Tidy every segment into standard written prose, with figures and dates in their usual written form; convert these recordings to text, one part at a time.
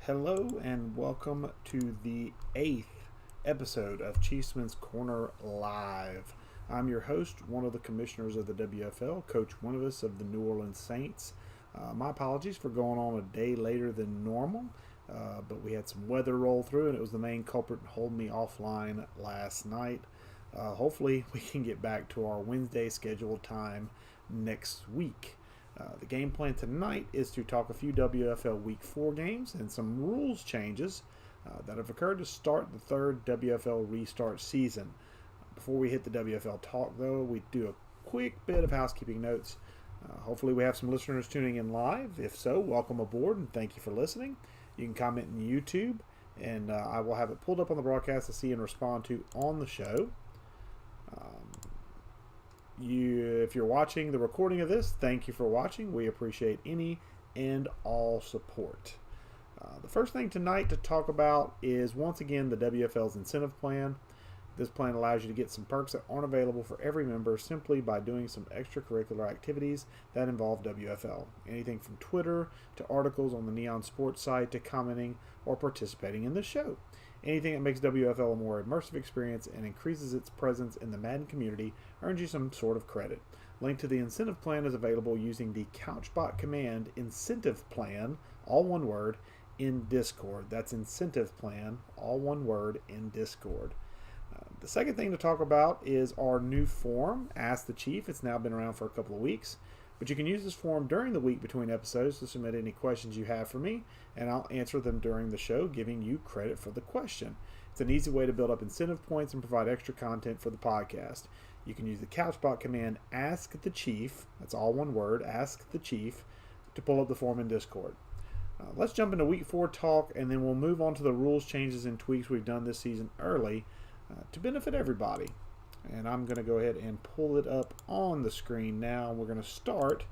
Hello and welcome to the 8th episode of Chiefsman's Corner Live. I'm your host, one of the commissioners of the WFL, Coach Winuvas of the New Orleans Saints. My apologies for going on a day later than normal, but we had some weather roll through and it was the main culprit holding me offline last night. Hopefully we can get back to our Wednesday scheduled time next week. The game plan tonight is to talk a few WFL Week 4 games and some rules changes that have occurred to start the third WFL restart season. Before we hit the WFL talk, though, we do a quick bit of housekeeping notes. Hopefully we have some listeners tuning in live. If so, welcome aboard and thank you for listening. You can comment in YouTube, and I will have it pulled up on the broadcast to see and respond to on the show. If you're watching the recording of this, thank you for watching. We appreciate any and all support. The first thing tonight to talk about is once again the WFL's incentive plan. This plan allows you to get some perks that aren't available for every member simply by doing some extracurricular activities that involve WFL. Anything from Twitter to articles on the Neon Sports site to commenting or participating in the show. Anything that makes WFL a more immersive experience and increases its presence in the Madden community earns you some sort of credit. Link to the incentive plan is available using the Couchbot command incentive plan, all one word, in Discord. That's incentive plan, all one word, in Discord. The second thing to talk about is our new forum, Ask the Chief. It's now been around for a couple of weeks, but you can use this forum during the week between episodes to submit any questions you have for me, and I'll answer them during the show, giving you credit for the question. It's an easy way to build up incentive points and provide extra content for the podcast. You can use the Couchbot command, Ask the Chief, that's all one word, Ask the Chief, to pull up the forum in Discord. Let's jump into Week 4 talk, and then we'll move on to the rules changes and tweaks we've done this season early to benefit everybody. And I'm going to go ahead and pull it up on the screen now. We're going to start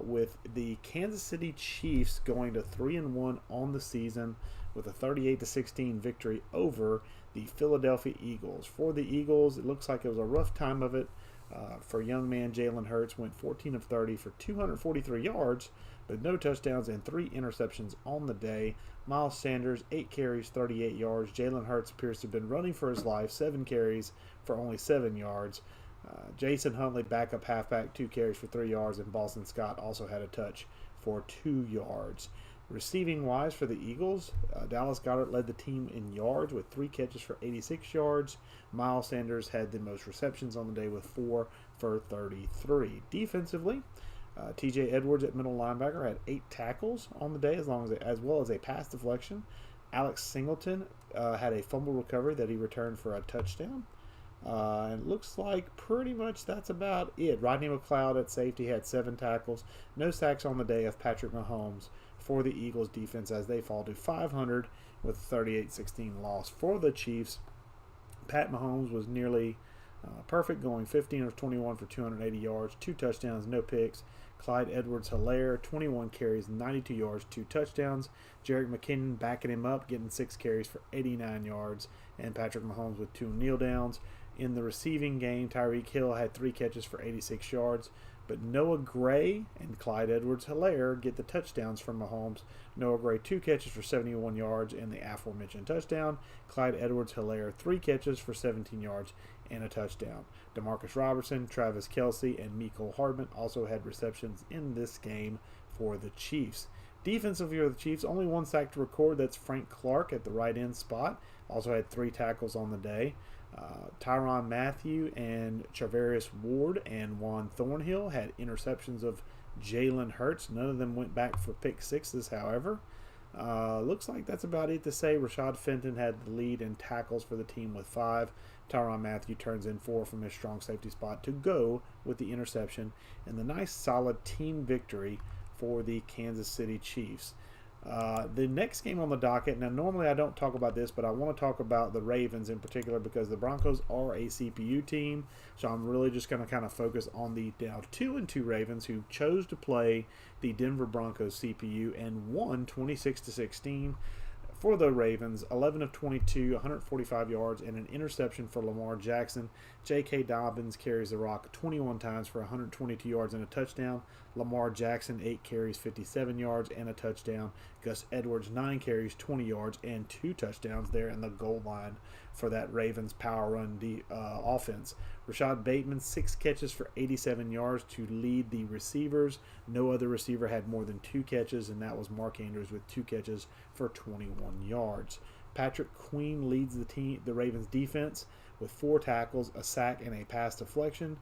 with the Kansas City Chiefs going to 3-1 on the season with a 38-16 victory over the Philadelphia Eagles. For the Eagles, it looks like it was a rough time of it. For young man Jalen Hurts went 14 of 30 for 243 yards, but no touchdowns and 3 interceptions on the day. Miles Sanders, 8 carries, 38 yards. Jalen Hurts appears to have been running for his life, 7 carries for only 7 yards. Jason Huntley, backup halfback, 2 carries for 3 yards, and Boston Scott also had a touch for 2 yards. Receiving-wise for the Eagles, Dallas Goedert led the team in yards with 3 catches for 86 yards. Miles Sanders had the most receptions on the day with 4 for 33. Defensively, T.J. Edwards at middle linebacker had 8 tackles on the day, as well as a pass deflection. Alex Singleton had a fumble recovery that he returned for a touchdown. And it looks like pretty much that's about it. Rodney McLeod at safety had 7 tackles. No sacks on the day of Patrick Mahomes for the Eagles defense as they fall to 500 with a 38-16 loss. For the Chiefs, Pat Mahomes was nearly perfect, going 15 of 21 for 280 yards, 2 touchdowns, no picks. Clyde Edwards-Helaire, 21 carries, 92 yards, 2 touchdowns. Jerick McKinnon backing him up, getting 6 carries for 89 yards. And Patrick Mahomes with 2 kneel downs. In the receiving game, Tyreek Hill had 3 catches for 86 yards. But Noah Gray and Clyde Edwards-Helaire get the touchdowns from Mahomes. Noah Gray, 2 catches for 71 yards and the aforementioned touchdown. Clyde Edwards-Helaire, 3 catches for 17 yards and a touchdown. Demarcus Robertson, Travis Kelce, and Mecole Hardman also had receptions in this game for the Chiefs. Defensively for the Chiefs, only 1 sack to record. That's Frank Clark at the right end spot. Also had 3 tackles on the day. Tyrann Mathieu and Charvarius Ward and Juan Thornhill had interceptions of Jalen Hurts. None of them went back for pick sixes, however. Looks like that's about it to say. Rashad Fenton had the lead in tackles for the team with 5. Tyrann Mathieu turns in 4 from his strong safety spot to go with the interception and the nice solid team victory for the Kansas City Chiefs. The next game on the docket, now normally I don't talk about this, but I want to talk about the Ravens in particular because the Broncos are a CPU team, so I'm really just going to kind of focus on the now 2-2 Ravens who chose to play the Denver Broncos CPU and won 26-16 for the Ravens. 11 of 22, 145 yards, and an interception for Lamar Jackson. J.K. Dobbins carries the rock 21 times for 122 yards and a touchdown. Lamar Jackson, 8 carries, 57 yards and a touchdown. Gus Edwards, 9 carries, 20 yards and 2 touchdowns there in the goal line for that Ravens power run offense. Rashad Bateman, 6 catches for 87 yards to lead the receivers. No other receiver had more than 2 catches, and that was Mark Andrews with 2 catches for 21 yards. Patrick Queen leads the Ravens defense with 4 tackles, a sack, and a pass deflection.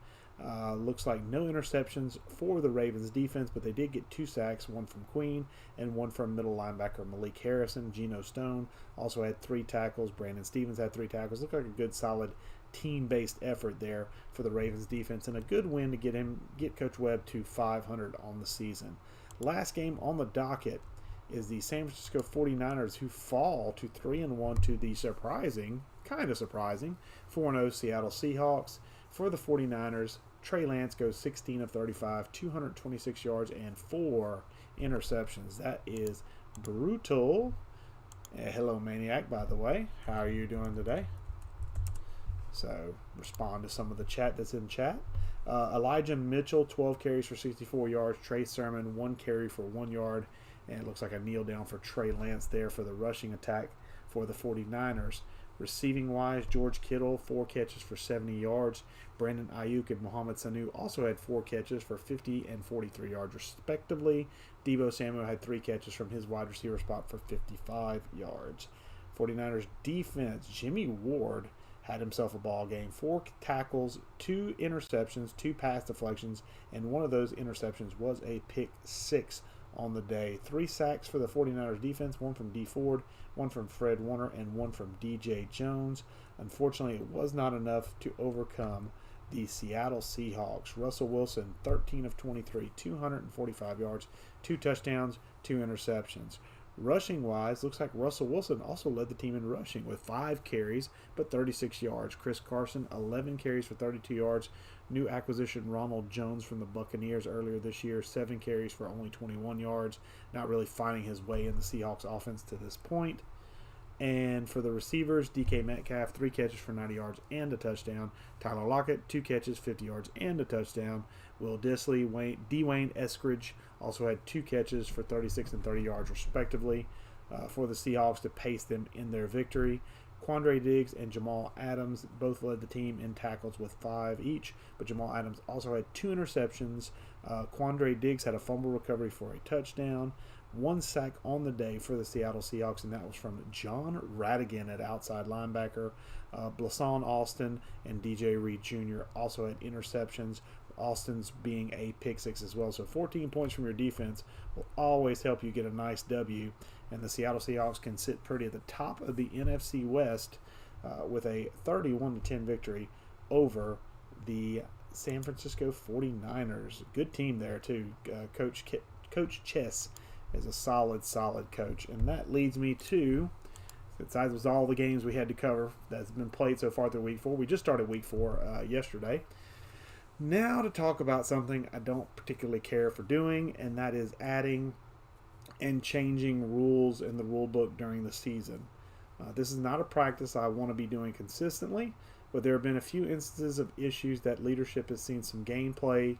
Looks like no interceptions for the Ravens defense, but they did get 2 sacks, one from Queen and one from middle linebacker Malik Harrison. Geno Stone also had 3 tackles. Brandon Stevens had 3 tackles. Looked like a good, solid team-based effort there for the Ravens defense, and a good win to get Coach Webb to 500 on the season. Last game on the docket is the San Francisco 49ers, who fall to 3-1 to the kind of surprising 4-0 Seattle Seahawks. For the 49ers, Trey Lance goes 16 of 35, 226 yards and 4 interceptions. That is brutal. Hello, Maniac, by the way. How are you doing today? So respond to some of the chat that's in chat. Elijah Mitchell, 12 carries for 64 yards. Trey Sermon, 1 carry for 1 yard. And it looks like a kneel down for Trey Lance there for the rushing attack for the 49ers. Receiving-wise, George Kittle, 4 catches for 70 yards. Brandon Ayuk and Mohamed Sanu also had 4 catches for 50 and 43 yards, respectively. Deebo Samuel had 3 catches from his wide receiver spot for 55 yards. 49ers defense, Jimmy Ward had himself a ball game. 4 tackles, 2 interceptions, 2 pass deflections, and one of those interceptions was a pick 6 on the day. 3 sacks for the 49ers defense, 1 from D Ford, 1 from Fred Warner, and 1 from DJ Jones. Unfortunately, it was not enough to overcome the Seattle Seahawks. Russell Wilson, 13 of 23, 245 yards, 2 touchdowns, 2 interceptions. Rushing-wise, looks like Russell Wilson also led the team in rushing with 5 carries but 36 yards. Chris Carson, 11 carries for 32 yards. New acquisition Ronald Jones from the Buccaneers earlier this year, 7 carries for only 21 yards. Not really finding his way in the Seahawks offense to this point. And for the receivers, DK Metcalf, 3 catches for 90 yards and a touchdown. Tyler Lockett, 2 catches, 50 yards and a touchdown. Will Dissly, Dwayne Eskridge also had 2 catches for 36 and 30 yards respectively for the Seahawks to pace them in their victory. Quandre Diggs and Jamal Adams both led the team in tackles with 5 each, but Jamal Adams also had 2 interceptions. Quandre Diggs had a fumble recovery for a touchdown. 1 sack on the day for the Seattle Seahawks, and that was from John Radigan at outside linebacker. Blasson Austin and DJ Reed Jr. also had interceptions, Austin's being a pick 6 as well. So 14 points from your defense will always help you get a nice W, and the Seattle Seahawks can sit pretty at the top of the NFC West with a 31-10 victory over the San Francisco 49ers. Good team there too. Coach Chess is a solid coach. And that leads me to, since that was all the games we had to cover that's been played so far through week 4. We just started week 4 yesterday. Now to talk about something I don't particularly care for doing, and that is adding and changing rules in the rule book during the season. This is not a practice I want to be doing consistently, but there have been a few instances of issues that leadership has seen some gameplay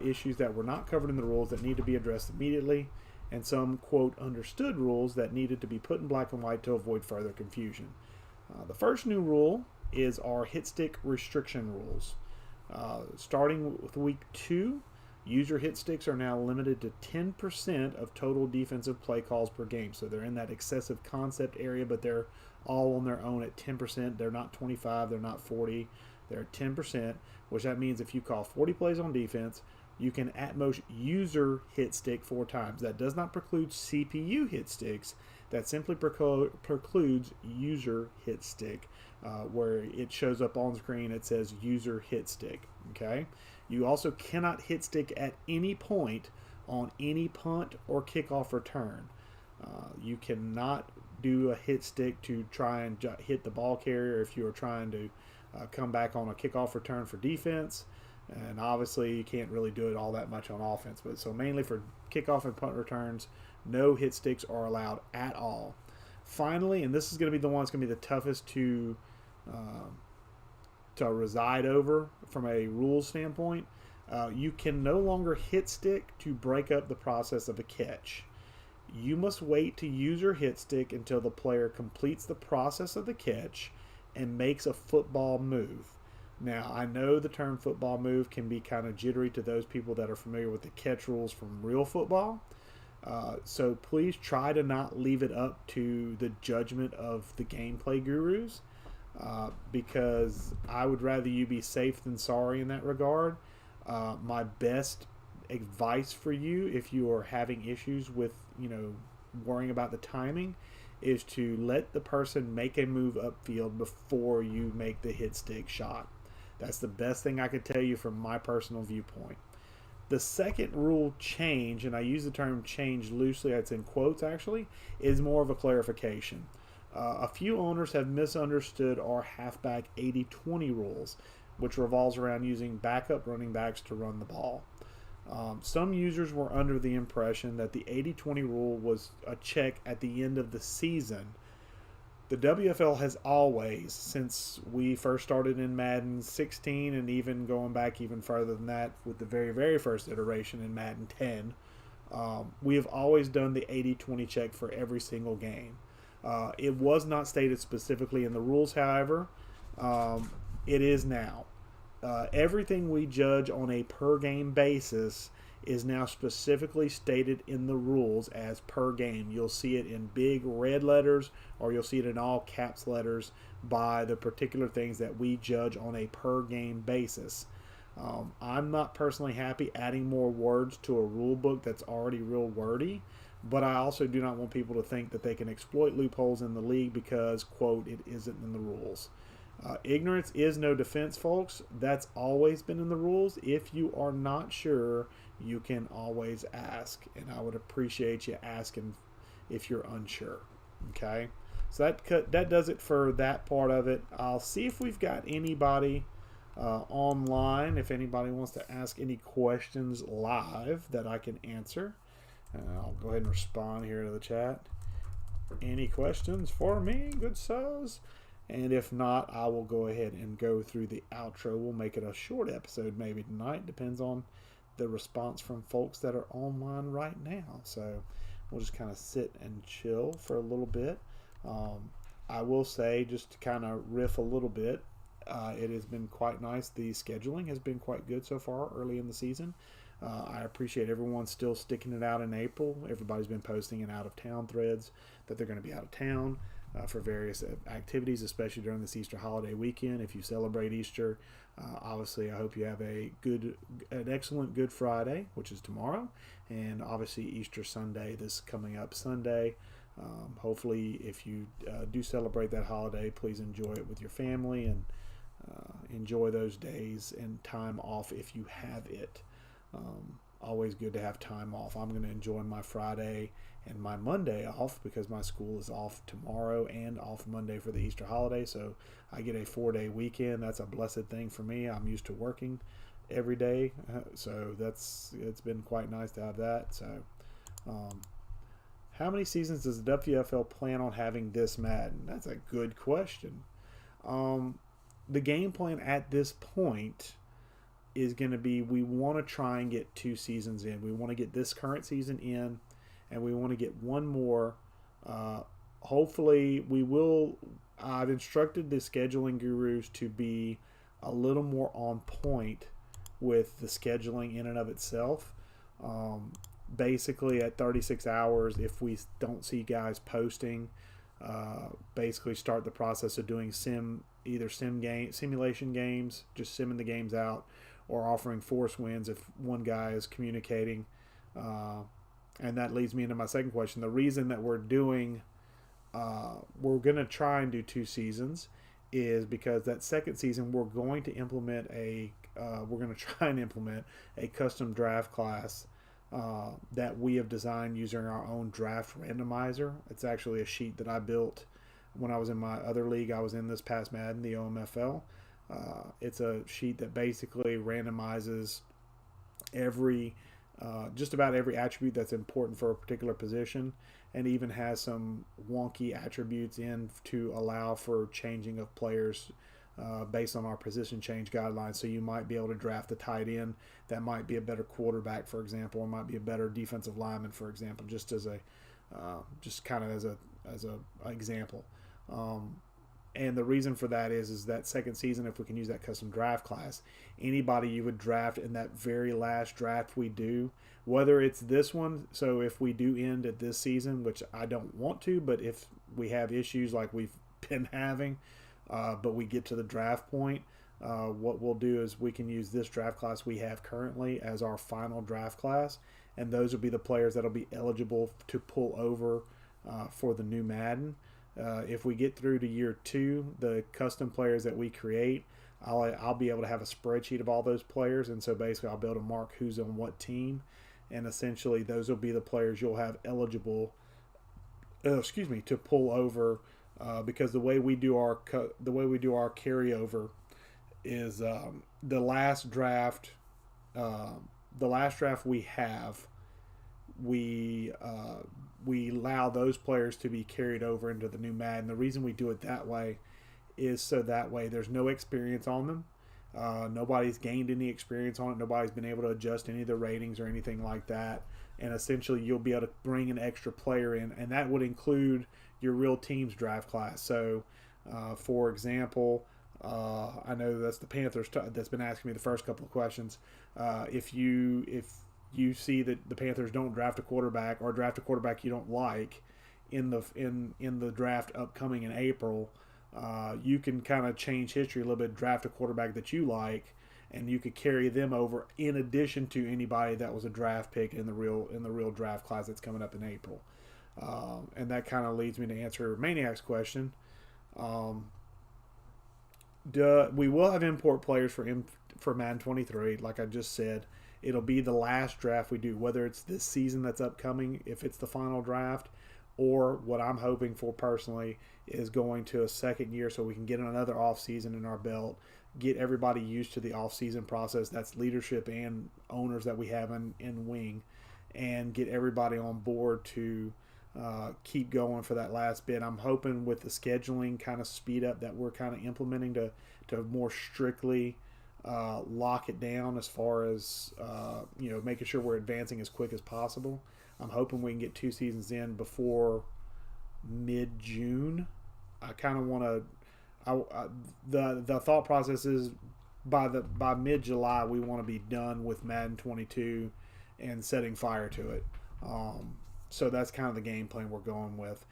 issues that were not covered in the rules that need to be addressed immediately, and some, quote, understood rules that needed to be put in black and white to avoid further confusion. The first new rule is our hit stick restriction rules. Starting with week 2, user hit sticks are now limited to 10% of total defensive play calls per game. So they're in that excessive concept area, but they're all on their own at 10%. They're not 25, they're not 40, they're at 10%, which that means if you call 40 plays on defense, you can at most user hit stick 4 times. That does not preclude CPU hit sticks. That simply precludes user hit stick, where it shows up on screen. It says user hit stick. Okay. You also cannot hit stick at any point on any punt or kickoff return. You cannot do a hit stick to try and hit the ball carrier if you are trying to come back on a kickoff return for defense. And obviously you can't really do it all that much on offense. But so mainly for kickoff and punt returns, no hit sticks are allowed at all. Finally, and this is going to be the one that's going to be the toughest to to reside over from a rules standpoint. You can no longer hit stick to break up the process of a catch. You must wait to use your hit stick until the player completes the process of the catch and makes a football move. Now, I know the term football move can be kind of jittery to those people that are familiar with the catch rules from real football. So please try to not leave it up to the judgment of the gameplay gurus, because I would rather you be safe than sorry in that regard. My best advice for you, if you are having issues with, worrying about the timing, is to let the person make a move upfield before you make the hit stick shot. That's the best thing I could tell you from my personal viewpoint. The second rule change, and I use the term change loosely, it's in quotes actually, is more of a clarification. A few owners have misunderstood our halfback 80-20 rules, which revolves around using backup running backs to run the ball. Some users were under the impression that the 80-20 rule was a check at the end of the season. The WFL has always, since we first started in Madden 16 and even going back even further than that with the very, very first iteration in Madden 10, we have always done the 80-20 check for every single game. It was not stated specifically in the rules, however. It is now. Everything we judge on a per game basis is now specifically stated in the rules as per game. You'll see it in big red letters, or you'll see it in all caps letters by the particular things that we judge on a per game basis. I'm not personally happy adding more words to a rule book that's already real wordy, but I also do not want people to think that they can exploit loopholes in the league because, quote, it isn't in the rules. Ignorance is no defense, folks. That's always been in the rules. If you are not sure, you can always ask, and I would appreciate you asking if you're unsure. Okay, so that does it for that part of it. I'll see if we've got anybody online, if anybody wants to ask any questions live that I can answer. I'll go ahead and respond here to the chat. Any questions for me, good souls? And if not, I will go ahead and go through the outro. We'll make it a short episode maybe tonight. Depends on the response from folks that are online right now. So we'll just kind of sit and chill for a little bit. I will say, just to kind of riff a little bit, it has been quite nice. The scheduling has been quite good so far early in the season. I appreciate everyone still sticking it out in April. Everybody's been posting in out-of-town threads that they're going to be out of town for various activities, especially during this Easter holiday weekend. If you celebrate Easter, obviously I hope you have an excellent Good Friday, which is tomorrow, and obviously Easter Sunday, this coming up Sunday. Hopefully, if you do celebrate that holiday, please enjoy it with your family and enjoy those days and time off if you have it. Always good to have time off. I'm going to enjoy my Friday and my Monday off because my school is off tomorrow and off Monday for the Easter holiday. So I get a 4-day weekend. That's a blessed thing for me. I'm used to working every day. So it's been quite nice to have that. So how many seasons does the WFL plan on having this Madden? That's a good question. The game plan at this point is going to be, we want to try and get 2 seasons in. We want to get this current season in, and we want to get one more. Hopefully we will. I've instructed the scheduling gurus to be a little more on point with the scheduling in and of itself. Basically at 36 hours, if we don't see guys posting, basically start the process of doing simulation games, just simming the games out, or offering force wins if one guy is communicating. And that leads me into my second question. The reason that we're going to try and do 2 seasons is because that second season we're going to try and implement a custom draft class that we have designed using our own draft randomizer. It's actually a sheet that I built when I was in my other league I was in this past Madden, the OMFL. It's a sheet that basically randomizes just about every attribute that's important for a particular position, and even has some wonky attributes in to allow for changing of players based on our position change guidelines. So you might be able to draft a tight end that might be a better quarterback, for example, or might be a better defensive lineman, for example, just as a just kind of as a example. And the reason for that is that second season, if we can use that custom draft class, anybody you would draft in that very last draft we do, whether it's this one, so if we do end at this season, which I don't want to, but if we have issues like we've been having, but we get to the draft point, what we'll do is we can use this draft class we have currently as our final draft class, and those will be the players that will be eligible to pull over for the new Madden. If we get through to year 2, the custom players that we create, I'll be able to have a spreadsheet of all those players, and so basically I'll be able to mark who's on what team, and essentially those will be the players you'll have eligible, to pull over, because the way we do our carryover is the last draft we have, we allow those players to be carried over into the new Madden. The reason we do it that way is so that way there's no experience on them. Nobody's gained any experience on it. Nobody's been able to adjust any of the ratings or anything like that. And essentially you'll be able to bring an extra player in, and that would include your real team's draft class. So, for example, I know that's the Panthers that's been asking me the first couple of questions. If you see that the Panthers don't draft a quarterback or draft a quarterback you don't like in the draft upcoming in April, you can kind of change history a little bit, draft a quarterback that you like, and you could carry them over in addition to anybody that was a draft pick in the real draft class that's coming up in April. And that kind of leads me to answer Maniac's question. We will have import players for Madden 23, like I just said. It'll be the last draft we do, whether it's this season that's upcoming, if it's the final draft, or what I'm hoping for personally is going to a second year so we can get another off season in our belt, get everybody used to the off season process. That's leadership and owners that we have in Wing, and get everybody on board to keep going for that last bit. I'm hoping with the scheduling kind of speed up that we're kind of implementing to more strictly lock it down as far as making sure we're advancing as quick as possible. I'm hoping we can get 2 seasons in before mid-June. I kind of want to. The thought process is by mid-July we want to be done with Madden 22 and setting fire to it. So that's kind of the game plan we're going with.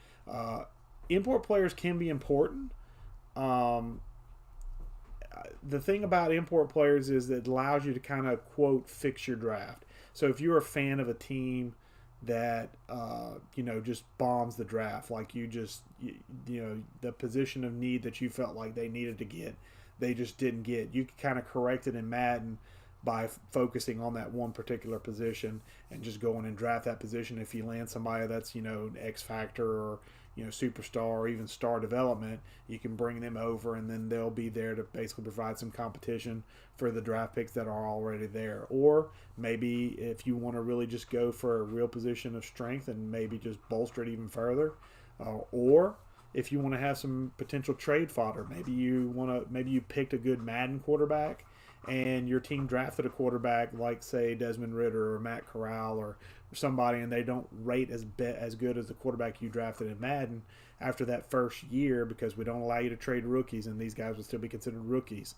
Import players can be important. The thing about import players is that it allows you to kind of, quote, fix your draft. So if you're a fan of a team that, just bombs the draft, like the position of need that you felt like they needed to get, they just didn't get, you can kind of correct it in Madden by focusing on that one particular position and just going and draft that position. If you land somebody that's, an X factor or, superstar or even star development, you can bring them over and then they'll be there to basically provide some competition for the draft picks that are already there. Or maybe if you want to really just go for a real position of strength and maybe just bolster it even further, or if you want to have some potential trade fodder, maybe you picked a good Madden quarterback and your team drafted a quarterback like, say, Desmond Ridder or Matt Corral or somebody, and they don't rate as good as the quarterback you drafted in Madden after that first year, because we don't allow you to trade rookies, and these guys will still be considered rookies.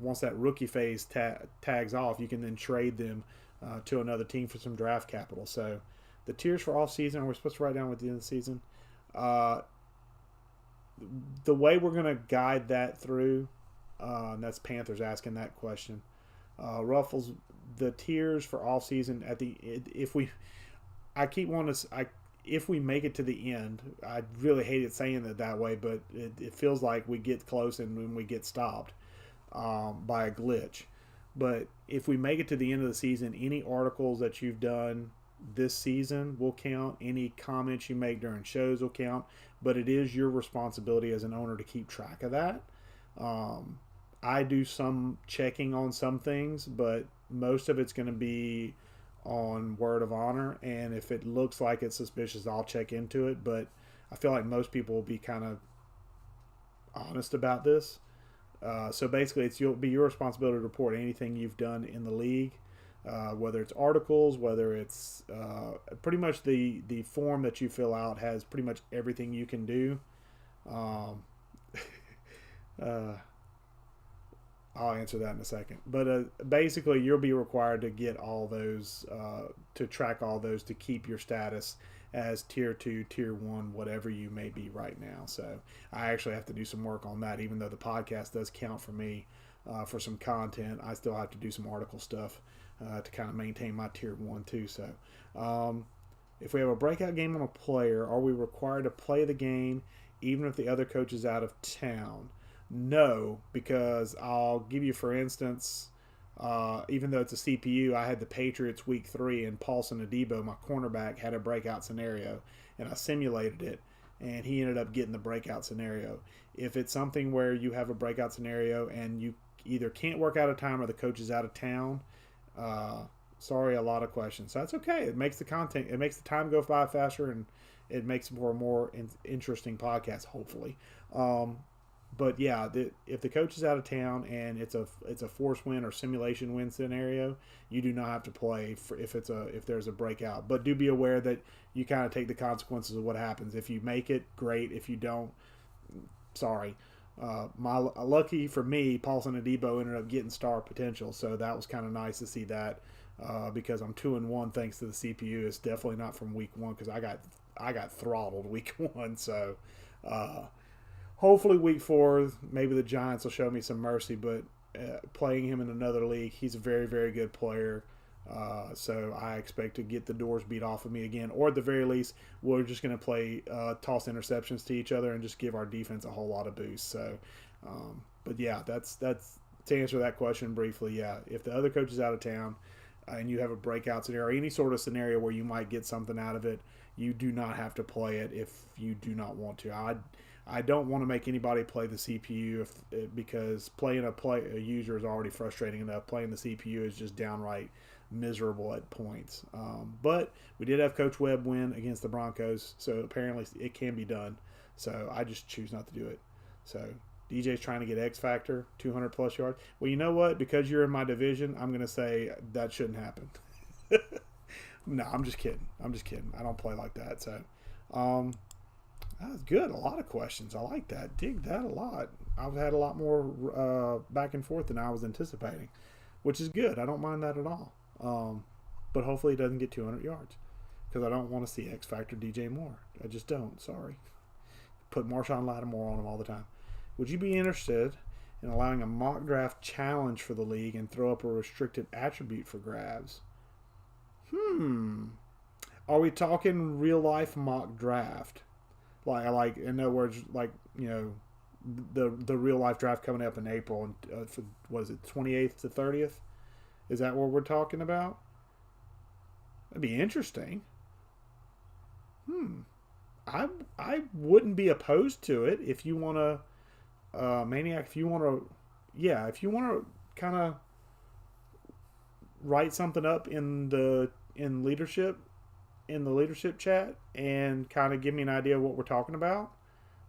Once that rookie phase tags off, you can then trade them to another team for some draft capital. So the tiers for off season, we're supposed to write down at the end of the season. The way we're going to guide that through, and that's Panthers asking that question. Ruffles, the tiers for off season if we make it to the end, I really hated saying it that way, but it feels like we get close and when we get stopped by a glitch. But if we make it to the end of the season, any articles that you've done this season will count. Any comments you make during shows will count. But it is your responsibility as an owner to keep track of that. I do some checking on some things, but most of it's going to be on word of honor. And if it looks like it's suspicious, I'll check into it. But I feel like most people will be kind of honest about this. So basically, you'll be your responsibility to report anything you've done in the league, whether it's articles, whether it's pretty much the form that you fill out has pretty much everything you can do. Um, I'll answer that in a second. But basically, you'll be required to get all those, to track all those to keep your status as tier 2, tier 1, whatever you may be right now. So I actually have to do some work on that, even though the podcast does count for me for some content. I still have to do some article stuff to kind of maintain my tier 1 too. So if we have a breakout game on a player, are we required to play the game even if the other coach is out of town? No, because I'll give you, for instance, even though it's a CPU, I had the Patriots week 3 and Paulson Adebo, my cornerback, had a breakout scenario, and I simulated it, and he ended up getting the breakout scenario. If it's something where you have a breakout scenario and you either can't work out of time or the coach is out of town, sorry, a lot of questions. So that's okay. It makes the content, it makes the time go by faster, and it makes for a more interesting podcast, hopefully. But yeah, if the coach is out of town and it's a force win or simulation win scenario, you do not have to play if there's a breakout. But do be aware that you kind of take the consequences of what happens. If you make it, great. If you don't, sorry. Lucky for me, Paulson Adebo ended up getting star potential, so that was kind of nice to see that because I'm 2-1 thanks to the CPU. It's definitely not from week 1 because I got throttled week 1. So. Hopefully week 4, maybe the Giants will show me some mercy, but playing him in another league, he's a very, very good player. So I expect to get the doors beat off of me again. Or at the very least, we're just going to play toss interceptions to each other and just give our defense a whole lot of boost. So, but yeah, that's to answer that question briefly. Yeah, if the other coach is out of town and you have a breakout scenario, or any sort of scenario where you might get something out of it, you do not have to play it if you do not want to. I don't want to make anybody play the CPU because playing a user is already frustrating enough. Playing the CPU is just downright miserable at points. But we did have Coach Webb win against the Broncos, so apparently it can be done. So I just choose not to do it. So DJ's trying to get X Factor, 200 plus yards. Well, you know what? Because you're in my division, I'm going to say that shouldn't happen. No, I'm just kidding. I don't play like that. So, that was good. A lot of questions. I like that. Dig that a lot. I've had a lot more back and forth than I was anticipating, which is good. I don't mind that at all. But hopefully he doesn't get 200 yards because I don't want to see X Factor DJ Moore. I just don't. Sorry. Put Marshawn Lattimore on him all the time. Would you be interested in allowing a mock draft challenge for the league and throw up a restricted attribute for grabs? Are we talking real life mock draft? Like in other words, like, you know, the real life draft coming up in April, and for, what is it, 28th to 30th? Is that what we're talking about? That'd be interesting. I wouldn't be opposed to it if you want to, Maniac. If you want to, yeah, if you want to kind of write something up in the leadership chat and kind of give me an idea of what we're talking about,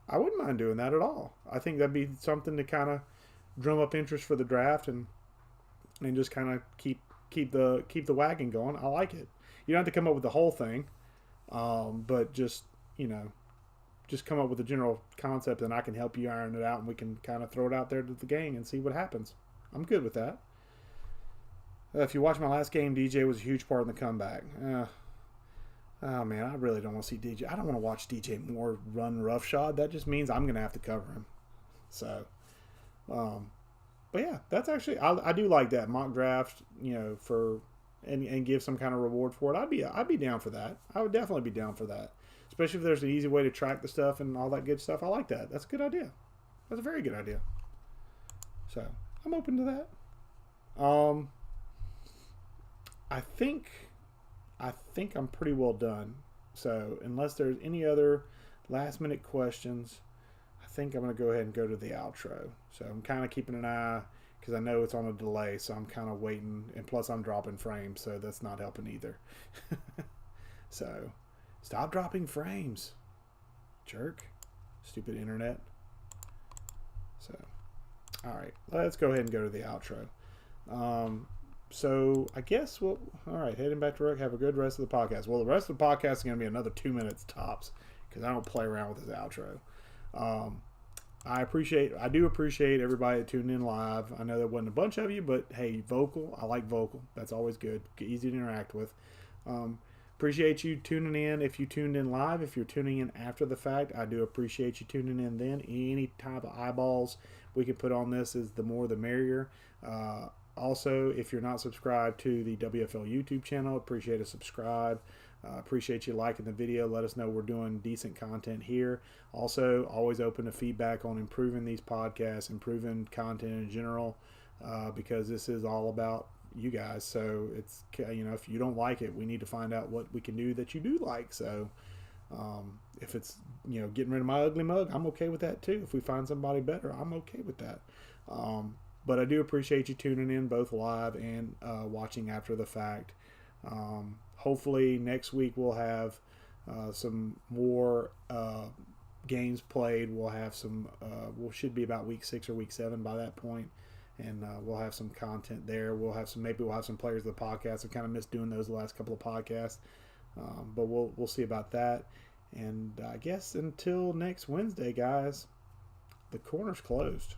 I wouldn't mind doing that at all. I think that'd be something to kind of drum up interest for the draft and just kind of keep the wagon going. I like it. You don't have to come up with the whole thing, but just, you know, just come up with a general concept and I can help you iron it out and we can kind of throw it out there to the gang and see what happens. I'm good with that. If you watch my last game, DJ was a huge part in the comeback. Oh, man, I really don't want to see DJ. I don't want to watch DJ Moore run roughshod. That just means I'm going to have to cover him. So, but yeah, that's actually, I do like that mock draft, you know, for, and give some kind of reward for it. I'd be down for that. I would definitely be down for that. Especially if there's an easy way to track the stuff and all that good stuff. I like that. That's a good idea. That's a very good idea. So, I'm open to that. I think I'm pretty well done. So unless there's any other last minute questions, I think I'm going to go ahead and go to the outro. So I'm kind of keeping an eye because I know it's on a delay. So I'm kind of waiting. And plus I'm dropping frames. So that's not helping either. So stop dropping frames, jerk. Stupid internet. So All right, let's go ahead and go to the outro. So I guess all right, heading back to work. Have a good rest of the podcast. Well, the rest of the podcast is going to be another 2 minutes tops because I don't play around with this outro. I do appreciate everybody that tuned in live. I know there wasn't a bunch of you, but hey, vocal. I like vocal. That's always good. Easy to interact with. Appreciate you tuning in. If you tuned in live, if you're tuning in after the fact, I do appreciate you tuning in then. Any type of eyeballs we can put on this is the more the merrier. Also, if you're not subscribed to the WFL YouTube channel, appreciate a subscribe. Appreciate you liking the video. Let us know we're doing decent content here. Also, always open to feedback on improving these podcasts, improving content in general, because this is all about you guys. So it's, if you don't like it, we need to find out what we can do that you do like. So if it's, getting rid of my ugly mug, I'm okay with that too. If we find somebody better, I'm okay with that. But I do appreciate you tuning in both live and watching after the fact. Hopefully next week we'll have some more games played. We'll have some. We should be about week 6 or week 7 by that point, and we'll have some content there. Maybe we'll have some players of the podcast. I kind of missed doing those the last couple of podcasts, but we'll see about that. And I guess until next Wednesday, guys, the corner's closed.